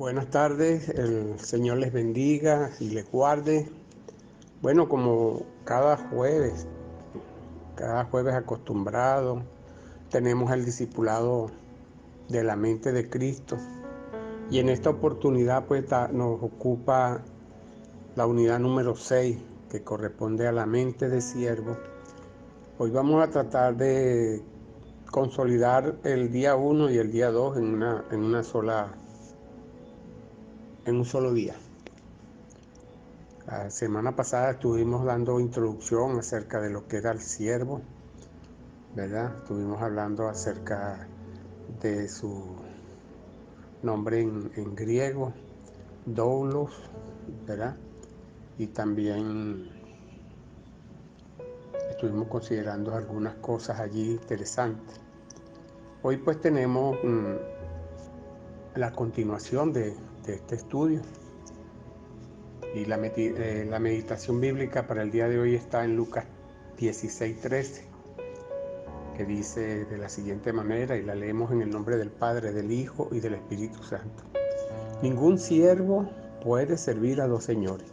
Buenas tardes, el Señor les bendiga y les guarde. Bueno, como cada jueves acostumbrado, tenemos el discipulado de la mente de Cristo. Y en esta oportunidad pues nos ocupa la unidad número 6, que corresponde a la mente de siervo. Hoy vamos a tratar de consolidar el día 1 y el día 2 en un solo día. La semana pasada estuvimos dando introducción acerca de lo que era el siervo, ¿verdad? Estuvimos hablando acerca de su nombre en griego, doulos, ¿verdad? Y también estuvimos considerando algunas cosas allí interesantes. Hoy pues tenemos la continuación de este estudio. Y la meditación bíblica para el día de hoy está en Lucas 16:13, que dice de la siguiente manera, y la leemos en el nombre del Padre, del Hijo y del Espíritu Santo. Ningún siervo puede servir a dos señores,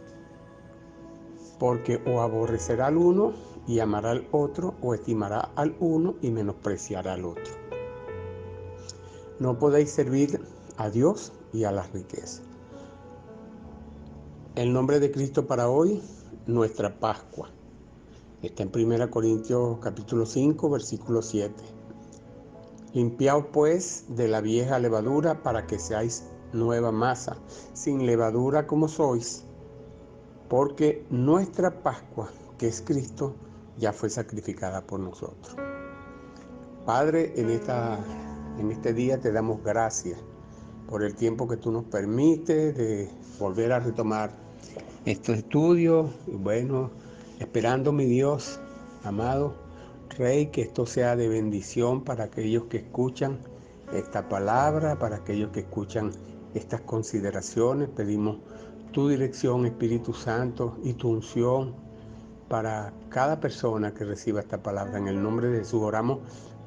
porque o aborrecerá al uno y amará al otro, o estimará al uno y menospreciará al otro. No podéis servir a Dios y a las riquezas. El nombre de Cristo para hoy, nuestra Pascua. Está en 1 Corintios capítulo 5, versículo 7. Limpiaos pues de la vieja levadura para que seáis nueva masa, sin levadura como sois, porque nuestra Pascua, que es Cristo, ya fue sacrificada por nosotros. Padre, en este día te damos gracias por el tiempo que tú nos permites de volver a retomar estos estudios. Y bueno, esperando, mi Dios amado Rey, que esto sea de bendición para aquellos que escuchan esta palabra, para aquellos que escuchan estas consideraciones. Pedimos tu dirección, Espíritu Santo, y tu unción para cada persona que reciba esta palabra. En el nombre de Jesús oramos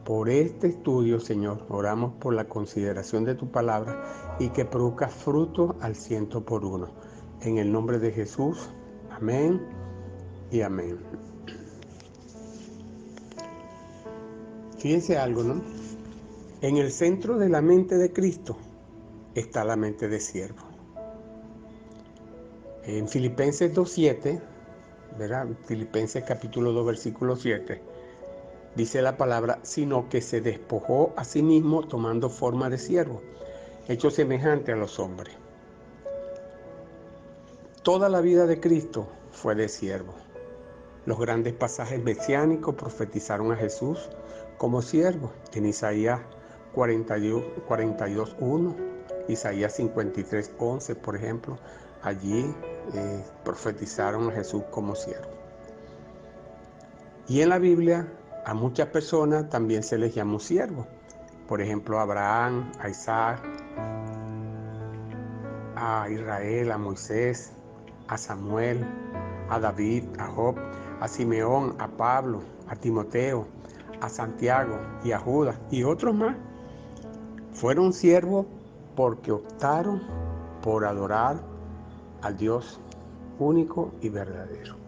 por este estudio, Señor. Oramos por la consideración de tu palabra y que produzca fruto al 100%. En el nombre de Jesús, amén y amén. Fíjense algo, ¿no? En el centro de la mente de Cristo está la mente de siervo. En Filipenses 2:7, ¿verdad? Filipenses capítulo 2, versículo 7, dice la palabra, sino que se despojó a sí mismo tomando forma de siervo, hecho semejante a los hombres. Toda la vida de Cristo fue de siervo. Los grandes pasajes mesiánicos profetizaron a Jesús como siervo. En Isaías 42:1, Isaías 53:11, por ejemplo, allí profetizaron a Jesús como siervo. Y en la Biblia a muchas personas también se les llamó siervos. Por ejemplo, a Abraham, a Isaac, a Israel, a Moisés, a Samuel, a David, a Job, a Simeón, a Pablo, a Timoteo, a Santiago y a Judas y otros más. Fueron siervos porque optaron por adorar al Dios único y verdadero.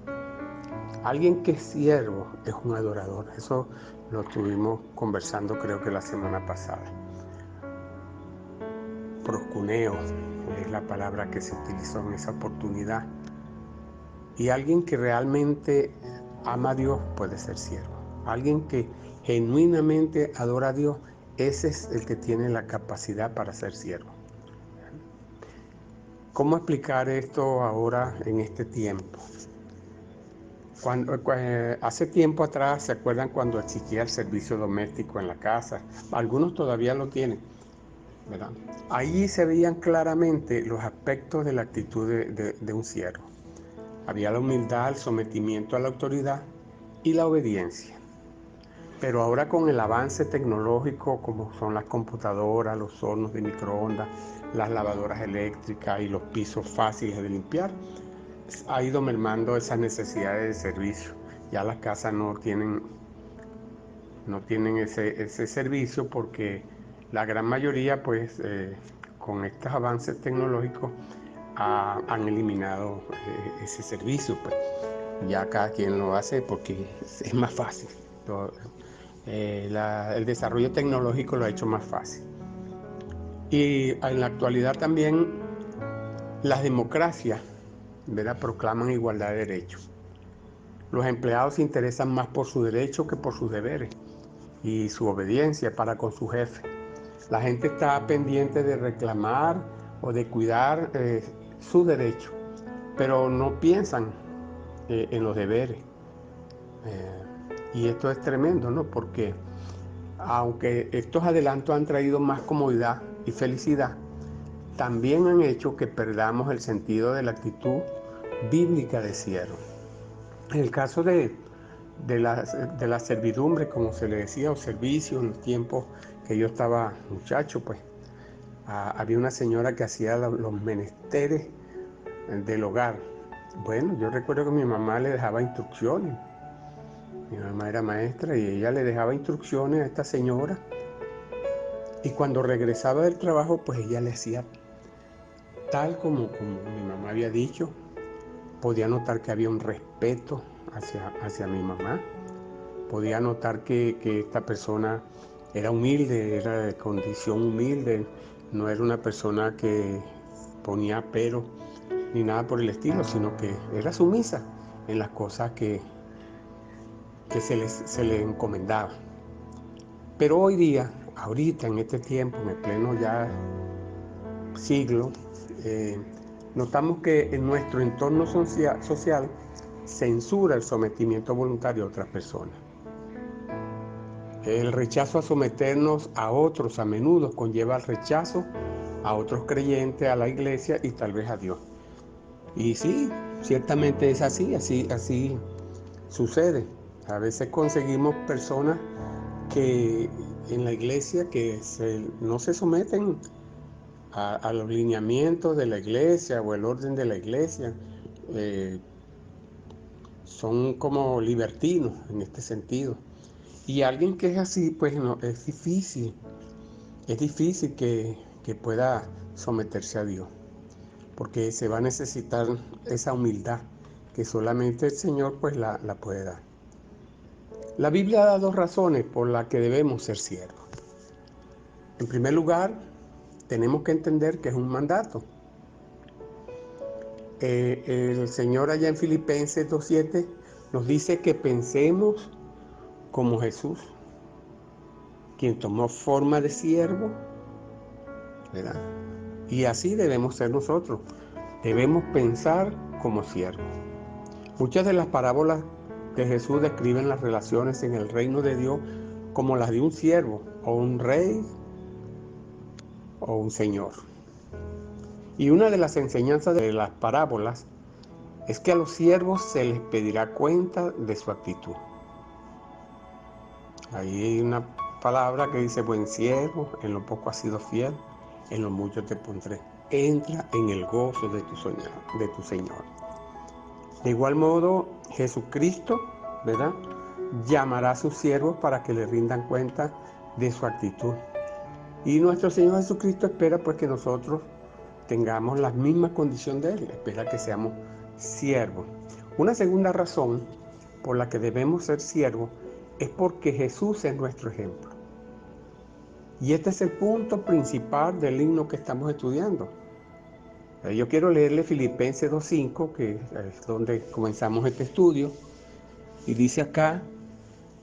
Alguien que es siervo es un adorador. Eso lo estuvimos conversando, creo que la semana pasada. Proscuneo es la palabra que se utilizó en esa oportunidad. Y alguien que realmente ama a Dios puede ser siervo. Alguien que genuinamente adora a Dios, ese es el que tiene la capacidad para ser siervo. ¿Cómo explicar esto ahora en este tiempo? Hace tiempo atrás, ¿se acuerdan cuando existía el servicio doméstico en la casa? Algunos todavía lo tienen, ¿verdad? Ahí se veían claramente los aspectos de la actitud de un siervo. Había la humildad, el sometimiento a la autoridad y la obediencia. Pero ahora con el avance tecnológico, como son las computadoras, los hornos de microondas, las lavadoras eléctricas y los pisos fáciles de limpiar, ha ido mermando esas necesidades de servicio. Ya las casas no tienen ese servicio porque la gran mayoría pues con estos avances tecnológicos han eliminado ese servicio, pues. Ya cada quien lo hace porque es más fácil. El desarrollo tecnológico lo ha hecho más fácil. Y en la actualidad también las democracias, ¿verdad?, proclaman igualdad de derechos. Los empleados se interesan más por sus derechos que por sus deberes y su obediencia para con su jefe. La gente está pendiente de reclamar o de cuidar sus derechos, pero no piensan en los deberes. Y esto es tremendo, ¿no? Porque aunque estos adelantos han traído más comodidad y felicidad, también han hecho que perdamos el sentido de la actitud bíblica de siervo. En el caso de la servidumbre, como se le decía, o servicio, en los tiempos que yo estaba muchacho, pues había una señora que hacía los menesteres del hogar. Bueno, yo recuerdo que mi mamá le dejaba instrucciones. Mi mamá era maestra y ella le dejaba instrucciones a esta señora. Y cuando regresaba del trabajo, pues ella le hacía tal como mi mamá había dicho. Podía notar que había un respeto hacia mi mamá. Podía notar que esta persona era humilde, era de condición humilde. No era una persona que ponía pero ni nada por el estilo, sino que era sumisa en las cosas que se le encomendaba. Pero hoy día, ahorita en este tiempo, en el pleno ya siglo, notamos que en nuestro entorno social censura el sometimiento voluntario a otras personas. El rechazo a someternos a otros a menudo conlleva el rechazo a otros creyentes, a la iglesia y tal vez a Dios. Y sí, ciertamente es así sucede. A veces conseguimos personas que en la iglesia que no se someten a los lineamientos de la iglesia o el orden de la iglesia. Son como libertinos en este sentido. Y alguien que es así, pues no, es difícil que pueda someterse a Dios, porque se va a necesitar esa humildad que solamente el Señor pues la puede dar. La Biblia da dos razones por las que debemos ser siervos. En primer lugar, tenemos que entender que es un mandato. El Señor allá en Filipenses 2:7 nos dice que pensemos como Jesús, quien tomó forma de siervo, ¿verdad? Y así debemos ser nosotros. Debemos pensar como siervos. Muchas de las parábolas de Jesús describen las relaciones en el reino de Dios como las de un siervo, o un rey, o un señor. Y una de las enseñanzas de las parábolas es que a los siervos se les pedirá cuenta de su actitud. Ahí hay una palabra que dice: buen siervo, en lo poco has sido fiel, en lo mucho te pondré. Entra en el gozo de tu Señor. De igual modo, Jesucristo, ¿verdad?, llamará a sus siervos para que le rindan cuenta de su actitud. Y nuestro Señor Jesucristo espera pues que nosotros tengamos la misma condición de Él, espera que seamos siervos. Una segunda razón por la que debemos ser siervos es porque Jesús es nuestro ejemplo. Y este es el punto principal del himno que estamos estudiando. Yo quiero leerle Filipenses 2:5, que es donde comenzamos este estudio, y dice acá: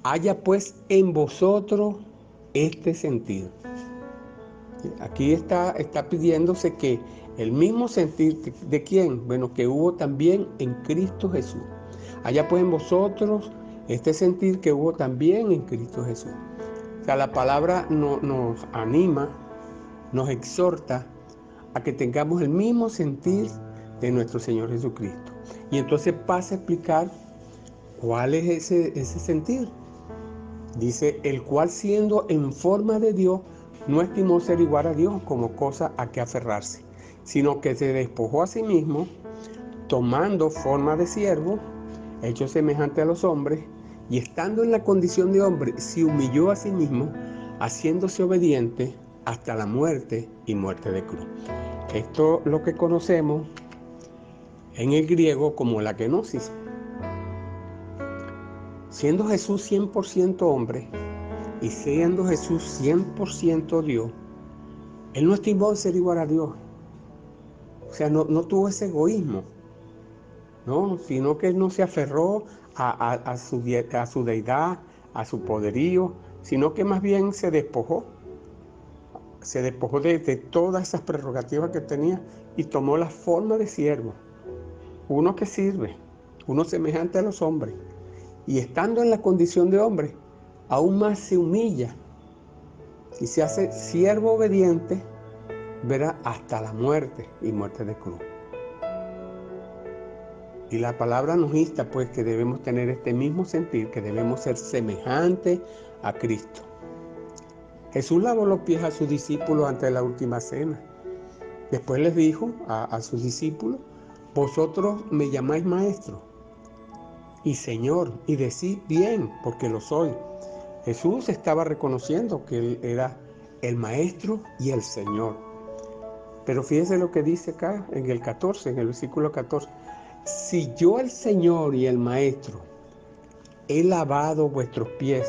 haya pues en vosotros este sentido. Aquí está pidiéndose que el mismo sentir de quién, bueno, que hubo también en Cristo Jesús. Haya pues en vosotros este sentir que hubo también en Cristo Jesús. O sea, la palabra nos anima, nos exhorta a que tengamos el mismo sentir de nuestro Señor Jesucristo. Y entonces pasa a explicar cuál es ese sentir. Dice: el cual, siendo en forma de Dios, no estimó ser igual a Dios como cosa a que aferrarse, sino que se despojó a sí mismo, tomando forma de siervo, hecho semejante a los hombres, y estando en la condición de hombre, se humilló a sí mismo, haciéndose obediente hasta la muerte y muerte de cruz. Esto lo que conocemos en el griego como la kenosis. Siendo Jesús 100% hombre y siendo Jesús 100% Dios, Él no estimó ser igual a Dios. O sea, no tuvo ese egoísmo, ¿no? Sino que Él no se aferró a su deidad, a su poderío, sino que más bien se despojó de todas esas prerrogativas que tenía y tomó la forma de siervo, uno que sirve, uno semejante a los hombres. Y estando en la condición de hombre, aún más se humilla y se hace siervo obediente, verá, hasta la muerte y muerte de cruz. Y la palabra nos insta pues que debemos tener este mismo sentir, que debemos ser semejantes a Cristo. Jesús lavó los pies a sus discípulos antes de la última cena. Después les dijo a sus discípulos: vosotros me llamáis maestro y Señor, y decid bien, porque lo soy. Jesús estaba reconociendo que Él era el maestro y el Señor. Pero fíjese lo que dice acá en el 14, en el versículo 14. Si yo, el Señor y el maestro, he lavado vuestros pies,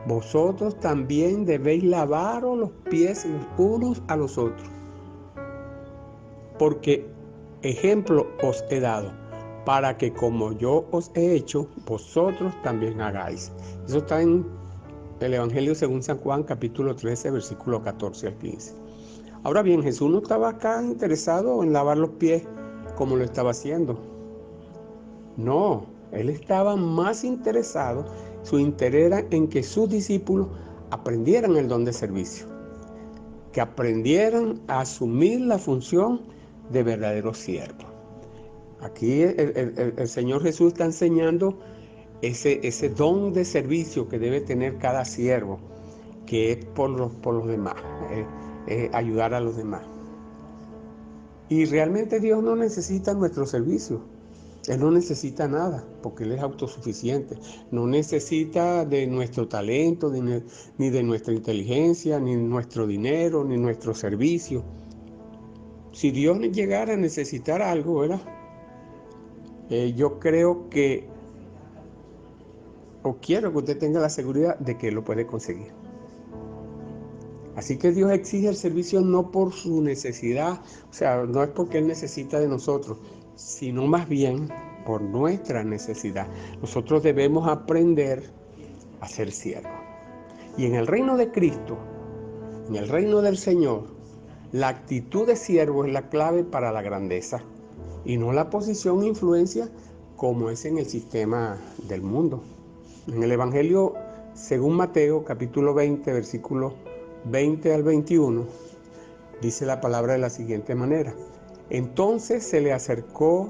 vosotros también debéis lavaros los pies los unos a los otros. Porque ejemplo os he dado, para que como yo os he hecho, vosotros también hagáis. Eso está en el Evangelio según San Juan, capítulo 13, versículo 14 al 15. Ahora bien, Jesús no estaba acá interesado en lavar los pies como lo estaba haciendo. No, Él estaba más interesado, su interés era en que sus discípulos aprendieran el don de servicio, que aprendieran a asumir la función de verdadero siervo. Aquí el Señor Jesús está enseñando ese don de servicio que debe tener cada siervo, que es por los demás, ayudar a los demás. Y realmente Dios no necesita nuestro servicio. Él no necesita nada, porque Él es autosuficiente. No necesita de nuestro talento, ni de nuestra inteligencia, ni nuestro dinero, ni nuestro servicio. Si Dios llegara a necesitar algo, ¿verdad? Yo creo que, o quiero que usted tenga la seguridad de que Él lo puede conseguir. Así que Dios exige el servicio no por su necesidad, o sea, no es porque Él necesita de nosotros, sino más bien por nuestra necesidad. Nosotros debemos aprender a ser siervos. Y en el reino de Cristo, en el reino del Señor, la actitud de siervo es la clave para la grandeza y no la posición e influencia como es en el sistema del mundo. En el Evangelio según Mateo, capítulo 20, versículos 20 al 21, dice la palabra de la siguiente manera: entonces se le acercó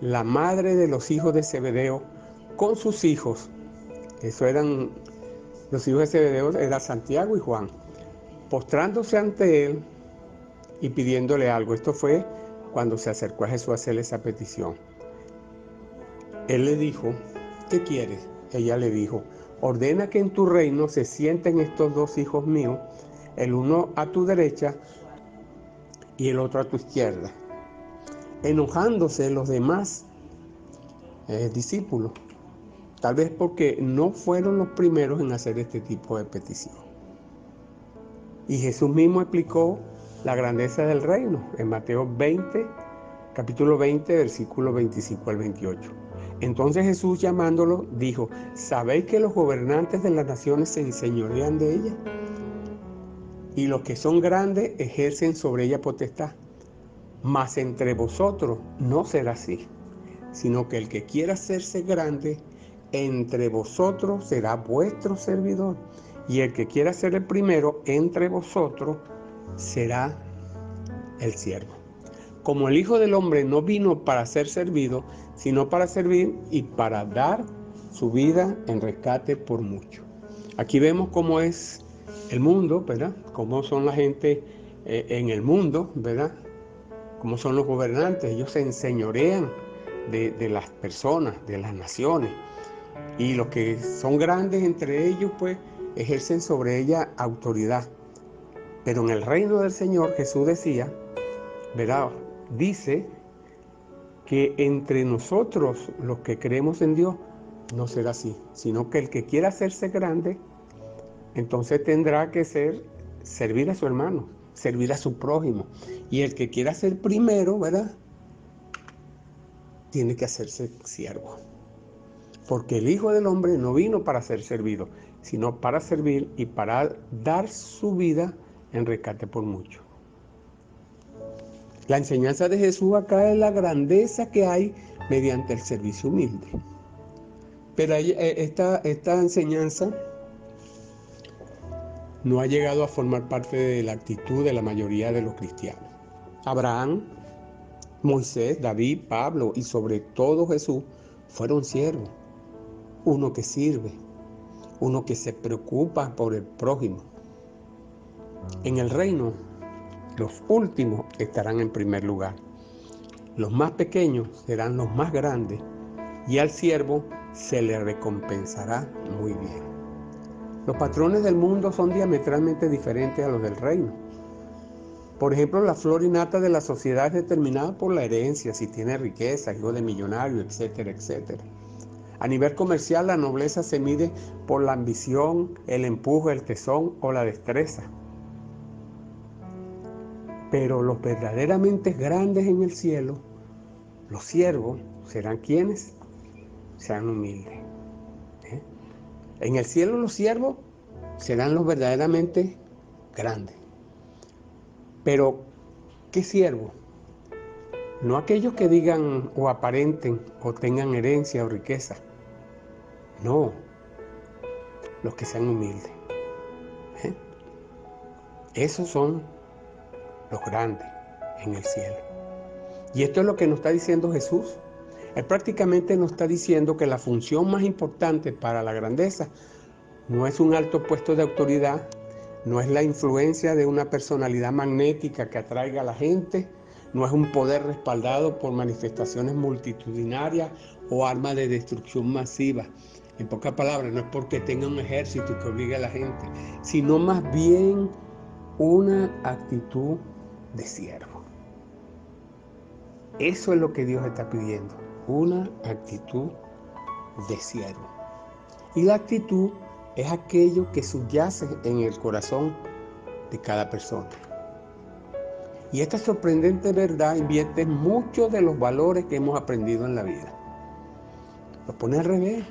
la madre de los hijos de Zebedeo con sus hijos. Eso eran los hijos de Zebedeo, era Santiago y Juan, postrándose ante él y pidiéndole algo. Esto fue cuando se acercó a Jesús a hacerle esa petición. Él le dijo: ¿qué quieres? Ella le dijo: ordena que en tu reino se sienten estos dos hijos míos, el uno a tu derecha y el otro a tu izquierda. Enojándose los demás discípulos, tal vez porque no fueron los primeros en hacer este tipo de petición. Y Jesús mismo explicó la grandeza del reino en Mateo 20, capítulo 20, versículos 25 al 28. Entonces Jesús, llamándolo, dijo: ¿sabéis que los gobernantes de las naciones se enseñorean de ellas? Y los que son grandes ejercen sobre ella potestad. Mas entre vosotros no será así, sino que el que quiera hacerse grande entre vosotros será vuestro servidor, y el que quiera ser el primero entre vosotros será el siervo. Como el Hijo del Hombre no vino para ser servido, sino para servir y para dar su vida en rescate por muchos. Aquí vemos cómo es el mundo, ¿verdad? Cómo son la gente en el mundo, ¿verdad? Cómo son los gobernantes. Ellos se enseñorean de las personas, de las naciones. Y los que son grandes entre ellos, pues, ejercen sobre ella autoridad. Pero en el reino del Señor Jesús decía, ¿verdad? Dice que entre nosotros los que creemos en Dios no será así, sino que el que quiera hacerse grande, entonces tendrá que servir a su hermano, servir a su prójimo. Y el que quiera ser primero, ¿verdad? Tiene que hacerse siervo. Porque el Hijo del Hombre no vino para ser servido, sino para servir y para dar su vida en rescate por muchos. La enseñanza de Jesús acá es la grandeza que hay mediante el servicio humilde. Pero esta enseñanza no ha llegado a formar parte de la actitud de la mayoría de los cristianos. Abraham, Moisés, David, Pablo y sobre todo Jesús fueron siervos. Uno que sirve, uno que se preocupa por el prójimo. En el reino, los últimos estarán en primer lugar. Los más pequeños serán los más grandes y al siervo se le recompensará muy bien. Los patrones del mundo son diametralmente diferentes a los del reino. Por ejemplo, la flor innata de la sociedad es determinada por la herencia, si tiene riqueza, hijo de millonario, etcétera, etcétera. A nivel comercial, la nobleza se mide por la ambición, el empuje, el tesón o la destreza. Pero los verdaderamente grandes en el cielo, los siervos, serán quienes sean humildes. En el cielo los siervos serán los verdaderamente grandes. Pero, ¿qué siervos? No aquellos que digan o aparenten o tengan herencia o riqueza. No, los que sean humildes. Esos son los grandes en el cielo. Y esto es lo que nos está diciendo Jesús. Él prácticamente nos está diciendo que la función más importante para la grandeza no es un alto puesto de autoridad, no es la influencia de una personalidad magnética que atraiga a la gente, no es un poder respaldado por manifestaciones multitudinarias o armas de destrucción masiva. En pocas palabras, no es porque tenga un ejército que obligue a la gente, sino más bien una actitud de siervo. Eso es lo que Dios está pidiendo, una actitud de siervo. Y la actitud es aquello que subyace en el corazón de cada persona. Y esta sorprendente verdad invierte muchos de los valores que hemos aprendido en la vida. Los pone al revés.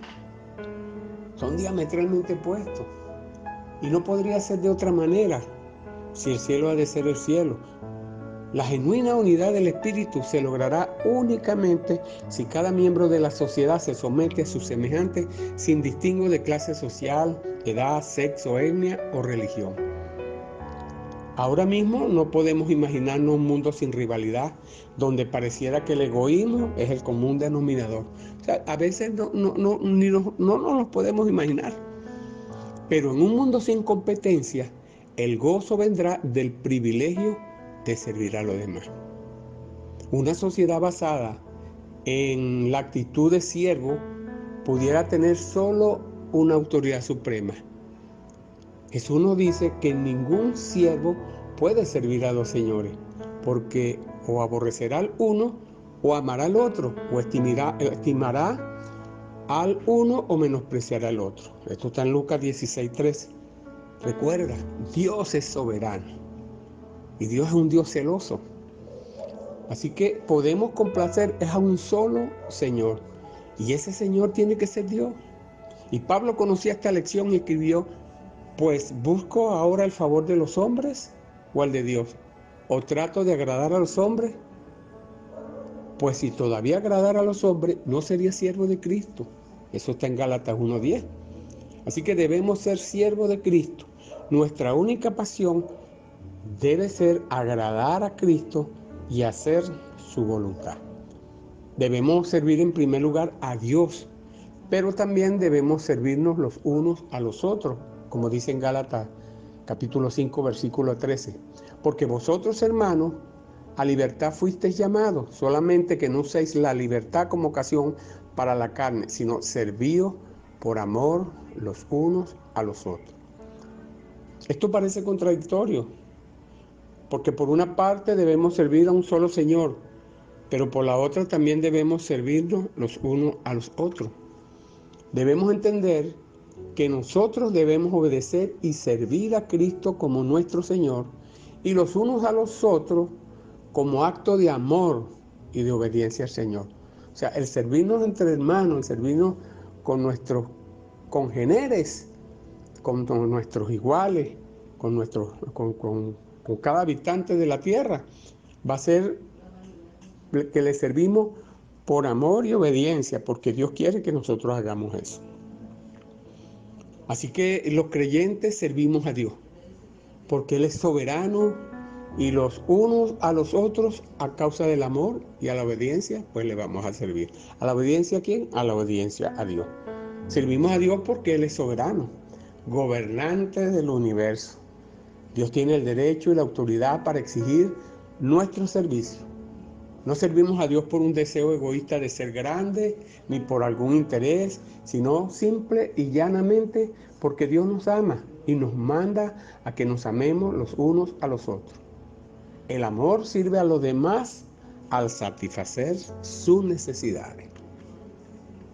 Son diametralmente opuestos. Y no podría ser de otra manera si el cielo ha de ser el cielo. La genuina unidad del espíritu se logrará únicamente si cada miembro de la sociedad se somete a sus semejantes sin distingo de clase social, edad, sexo, etnia o religión. Ahora mismo no podemos imaginarnos un mundo sin rivalidad, donde pareciera que el egoísmo es el común denominador. O sea, a veces no nos podemos imaginar. Pero en un mundo sin competencia, el gozo vendrá del privilegio de servir a los demás. Una sociedad basada en la actitud de siervo pudiera tener solo una autoridad suprema. Jesús nos dice que ningún siervo puede servir a dos señores, porque o aborrecerá al uno o amará al otro, o estimará al uno o menospreciará al otro. Esto está en Lucas 16:13. Recuerda, Dios es soberano. Y Dios es un Dios celoso. Así que podemos complacer a un solo Señor. Y ese Señor tiene que ser Dios. Y Pablo conocía esta lección y escribió, pues ¿busco ahora el favor de los hombres o el de Dios? ¿O trato de agradar a los hombres? Pues si todavía agradara a los hombres, no sería siervo de Cristo. Eso está en Gálatas 1:10. Así que debemos ser siervos de Cristo. Nuestra única pasión debe ser agradar a Cristo y hacer su voluntad. Debemos servir en primer lugar a Dios, pero también debemos servirnos los unos a los otros, como dice en Gálatas capítulo 5, versículo 13. Porque vosotros, hermanos, a libertad fuisteis llamados, solamente que no uséis la libertad como ocasión para la carne, sino servíos por amor los unos a los otros. Esto parece contradictorio, Porque por una parte debemos servir a un solo Señor, pero por la otra también debemos servirnos los unos a los otros. Debemos entender que nosotros debemos obedecer y servir a Cristo como nuestro Señor y los unos a los otros como acto de amor y de obediencia al Señor. O sea, el servirnos entre hermanos, el servirnos con nuestros congéneres, con nuestros iguales, con cada habitante de la tierra, va a ser que le servimos por amor y obediencia, porque Dios quiere que nosotros hagamos eso. Así que los creyentes servimos a Dios, porque Él es soberano y los unos a los otros, a causa del amor y a la obediencia, pues le vamos a servir. ¿A la obediencia a quién? A la obediencia a Dios. Servimos a Dios porque Él es soberano, gobernante del universo. Dios tiene el derecho y la autoridad para exigir nuestro servicio. No servimos a Dios por un deseo egoísta de ser grande, ni por algún interés, sino simple y llanamente porque Dios nos ama y nos manda a que nos amemos los unos a los otros. El amor sirve a los demás al satisfacer sus necesidades.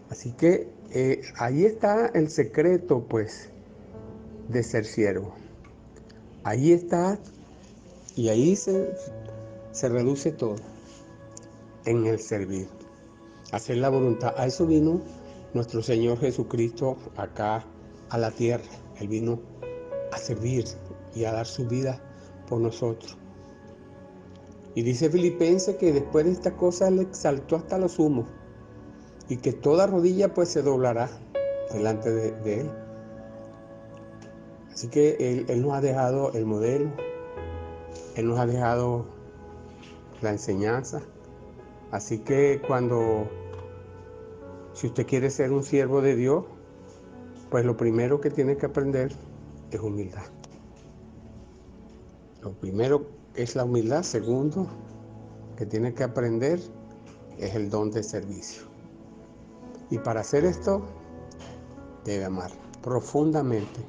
Así que ahí está el secreto, pues, de ser siervo. Ahí está, y ahí se reduce todo, en el servir. Hacer la voluntad. A eso vino nuestro Señor Jesucristo acá a la tierra. Él vino a servir y a dar su vida por nosotros. Y dice Filipenses que después de esta cosa Él exaltó hasta lo sumo y que toda rodilla pues se doblará delante de Él. Así que Él nos ha dejado el modelo, Él nos ha dejado la enseñanza. Así que si usted quiere ser un siervo de Dios, pues lo primero que tiene que aprender es humildad. Lo primero es la humildad. Segundo, que tiene que aprender es el don de servicio. Y para hacer esto, debe amar profundamente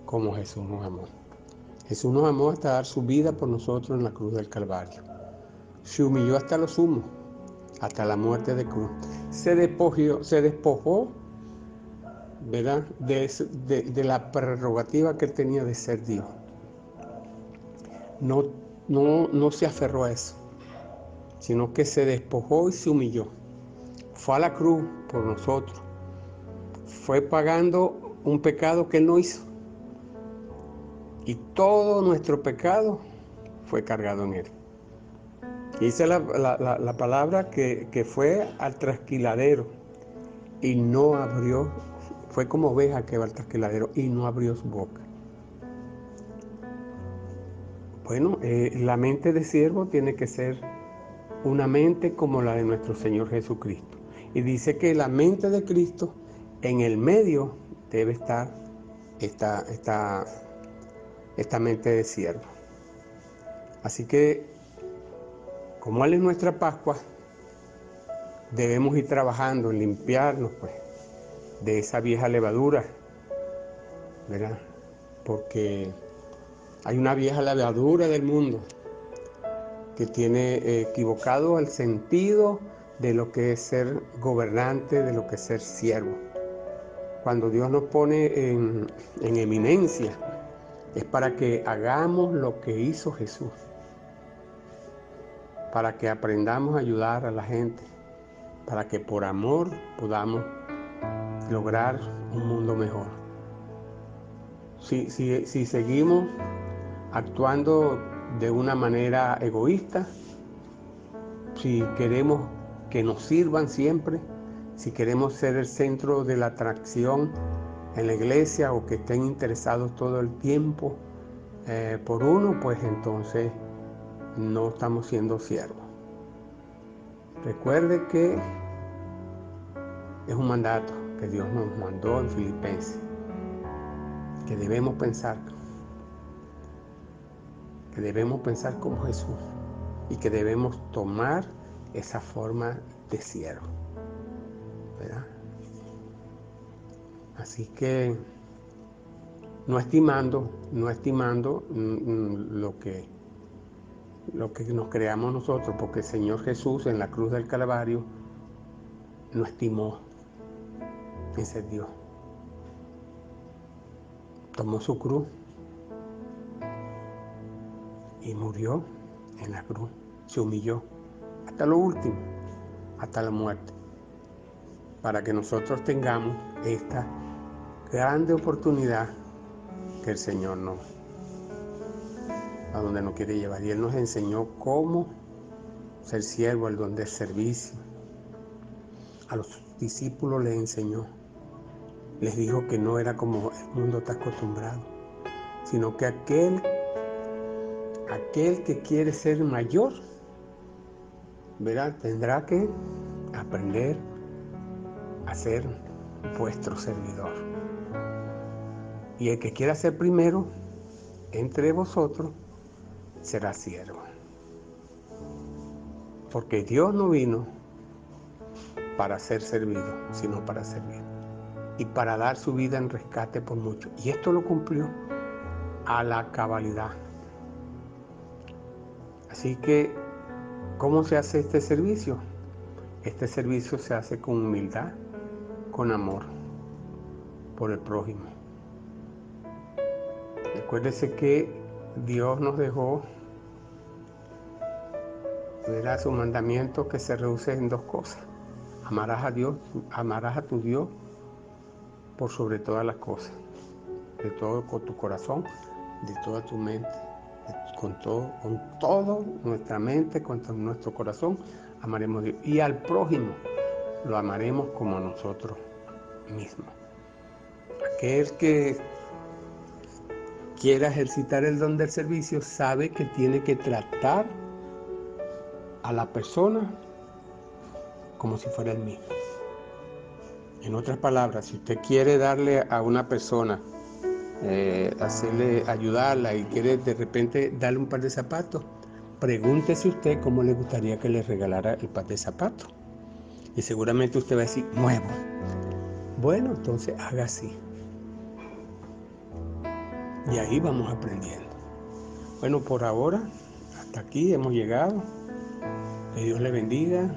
como Jesús nos amó. Jesús nos amó hasta dar su vida por nosotros en la cruz del Calvario. Se humilló hasta lo sumo, hasta la muerte de cruz. Se despojó, ¿verdad?, de la prerrogativa que él tenía de ser Dios. No se aferró a eso, sino que se despojó y se humilló. Fue a la cruz por nosotros. Fue pagando un pecado que él no hizo. Y todo nuestro pecado fue cargado en él. Y dice la palabra que fue al trasquiladero y no abrió, fue como oveja que va al trasquiladero y no abrió su boca. Bueno, la mente de siervo tiene que ser una mente como la de nuestro Señor Jesucristo. Y dice que la mente de Cristo, en el medio debe estar esta mente de siervo. Así que, como Él es nuestra Pascua, debemos ir trabajando en limpiarnos, pues, de esa vieja levadura, ¿verdad? Porque hay una vieja levadura del mundo que tiene equivocado el sentido de lo que es ser gobernante, de lo que es ser siervo. Cuando Dios nos pone en eminencia, es para que hagamos lo que hizo Jesús, para que aprendamos a ayudar a la gente, para que por amor podamos lograr un mundo mejor. Si seguimos actuando de una manera egoísta, si queremos que nos sirvan siempre, si queremos ser el centro de la atracción en la iglesia o que estén interesados todo el tiempo por uno, pues entonces no estamos siendo siervos. Recuerde que es un mandato que Dios nos mandó en Filipenses, que debemos pensar como Jesús y que debemos tomar esa forma de siervo, ¿verdad? Así que no estimando lo que lo que nos creamos nosotros, porque el Señor Jesús en la cruz del Calvario no estimó en ser Dios. Tomó su cruz y murió en la cruz. Se humilló hasta lo último, hasta la muerte, para que nosotros tengamos esta grande oportunidad que el Señor a donde nos quiere llevar. Y Él nos enseñó cómo ser siervo, el don del servicio. A los discípulos les enseñó, les dijo que no era como el mundo está acostumbrado, sino que aquel que quiere ser mayor, ¿verdad?, tendrá que aprender a ser vuestro servidor. Y el que quiera ser primero entre vosotros será siervo. Porque Dios no vino para ser servido, sino para servir. Y para dar su vida en rescate por muchos. Y esto lo cumplió a la cabalidad. Así que, ¿cómo se hace este servicio? Este servicio se hace con humildad, con amor por el prójimo. Recuérdese que Dios nos dejó, verá, su mandamiento que se reduce en dos cosas. Amarás a Dios, amarás a tu Dios por sobre todas las cosas, de todo con tu corazón, de toda tu mente, con todo nuestra mente, con todo nuestro corazón, amaremos a Dios. Y al prójimo lo amaremos como a nosotros mismos. Aquel que quiera ejercitar el don del servicio sabe que tiene que tratar a la persona como si fuera el mismo. En otras palabras, si usted quiere darle a una persona, ayudarla y quiere de repente darle un par de zapatos, pregúntese usted cómo le gustaría que le regalara el par de zapatos. Y seguramente usted va a decir, nuevo. Bueno, entonces haga así. Y ahí vamos aprendiendo. Bueno, por ahora, hasta aquí hemos llegado. Que Dios le bendiga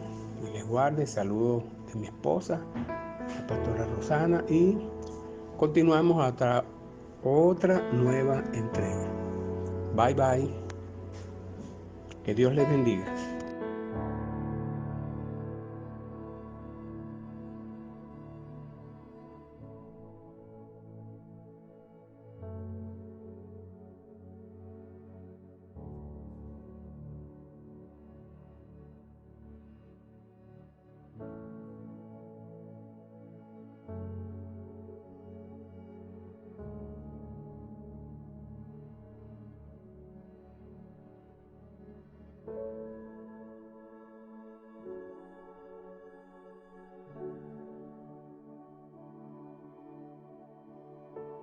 y le guarde. Saludos de mi esposa, la pastora Rosana, y continuamos hasta otra nueva entrega. Bye bye. Que Dios les bendiga.